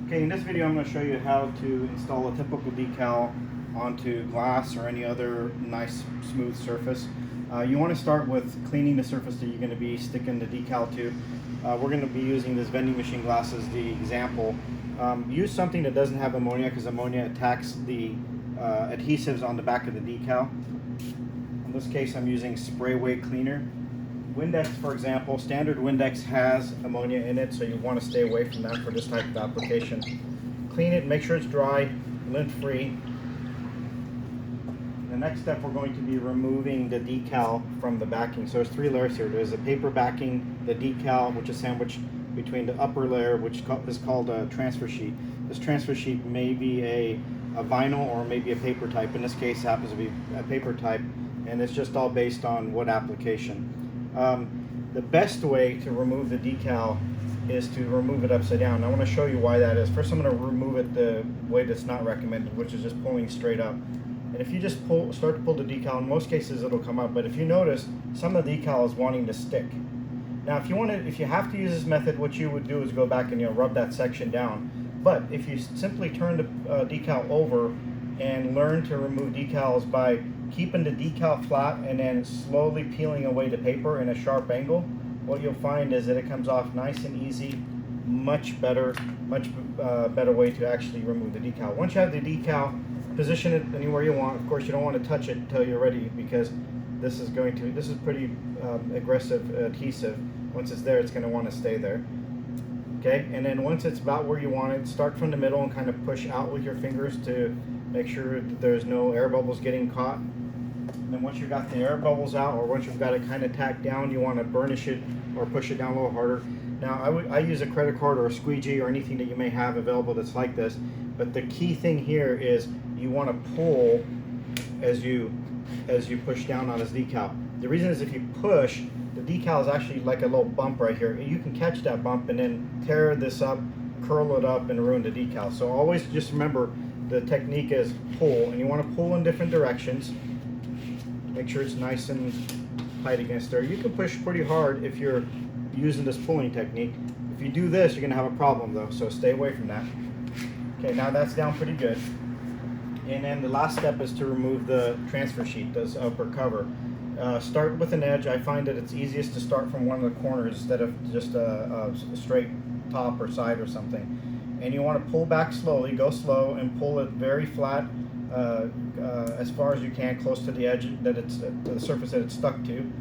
Okay, in this video I'm going to show you how to install a typical decal onto glass or any other nice smooth surface. You want to start with cleaning the surface that you're going to be sticking the decal to. We're going to be using this vending machine glass as the example. Use something that doesn't have ammonia because ammonia attacks the adhesives on the back of the decal. In this case I'm using spray weight cleaner. Windex, for example, standard Windex has ammonia in it, so you want to stay away from that for this type of application. Clean it, make sure it's dry, lint free. The next step, we're going to be removing the decal from the backing. So there's three layers here. There's a paper backing, the decal, which is sandwiched between the upper layer, which is called a transfer sheet. This transfer sheet may be a vinyl or maybe a paper type. In this case, it happens to be a paper type, and it's just all based on what application. The best way to remove the decal is to remove it upside down. I want to show you why that is. First, I'm going to remove it the way that's not recommended, which is just pulling straight up. And if you just start to pull the decal, in most cases it'll come up. But if you notice, some of the decal is wanting to stick. Now, if you have to use this method, what you would do is go back and rub that section down. But if you simply turn the decal over and learn to remove decals by keeping the decal flat and then slowly peeling away the paper in a sharp angle, what you'll find is that it comes off nice and easy, much better way to actually remove the decal. Once you have the decal, position it anywhere you want. Of course, you don't want to touch it until you're ready, because this is pretty aggressive adhesive. Once it's there, it's going to want to stay there. Okay, and then once it's about where you want it, start from the middle and kind of push out with your fingers to make sure that there's no air bubbles getting caught. And then once you've got the air bubbles out, or once you've got it kind of tacked down, you want to burnish it or push it down a little harder. Now, I use a credit card or a squeegee or anything that you may have available that's like this. But the key thing here is you want to pull as you push down on this decal. The reason is if you push, the decal is actually like a little bump right here. You can catch that bump and then tear this up, curl it up, and ruin the decal. So always just remember, the technique is pull, and you want to pull in different directions. Make sure it's nice and tight against there. You can push pretty hard if you're using this pulling technique. If you do this, you're going to have a problem though, so stay away from that. Okay, now that's down pretty good. And then the last step is to remove the transfer sheet, this upper cover. Start with an edge. I find that it's easiest to start from one of the corners instead of just a straight top or side or something. And you want to pull back slowly, go slow, and pull it very flat as far as you can, close to the edge that the surface that it's stuck to,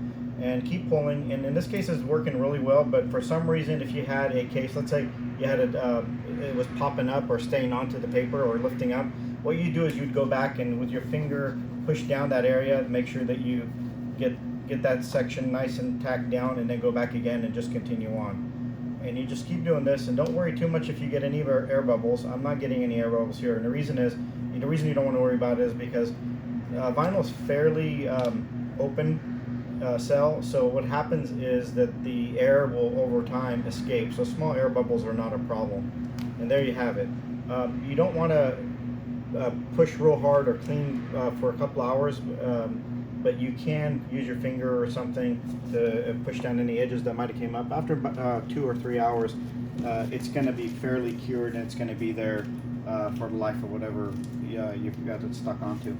and keep pulling. And in this case, it's working really well. But for some reason, if you had a case, let's say you had it was popping up or staying onto the paper or lifting up, what you do is you'd go back and with your finger push down that area, make sure that you get that section nice and tacked down, and then go back again and just continue on. And you just keep doing this, and don't worry too much if you get any air bubbles. I'm not getting any air bubbles here, and the reason you don't want to worry about it is because vinyl is fairly open cell, so what happens is that the air will over time escape, so small air bubbles are not a problem. And there you have it. You don't want to push real hard or clean for a couple hours, but you can use your finger or something to push down any edges that might have came up. After 2 or 3 hours, it's going to be fairly cured, and it's going to be there for the life of whatever you've got it stuck onto.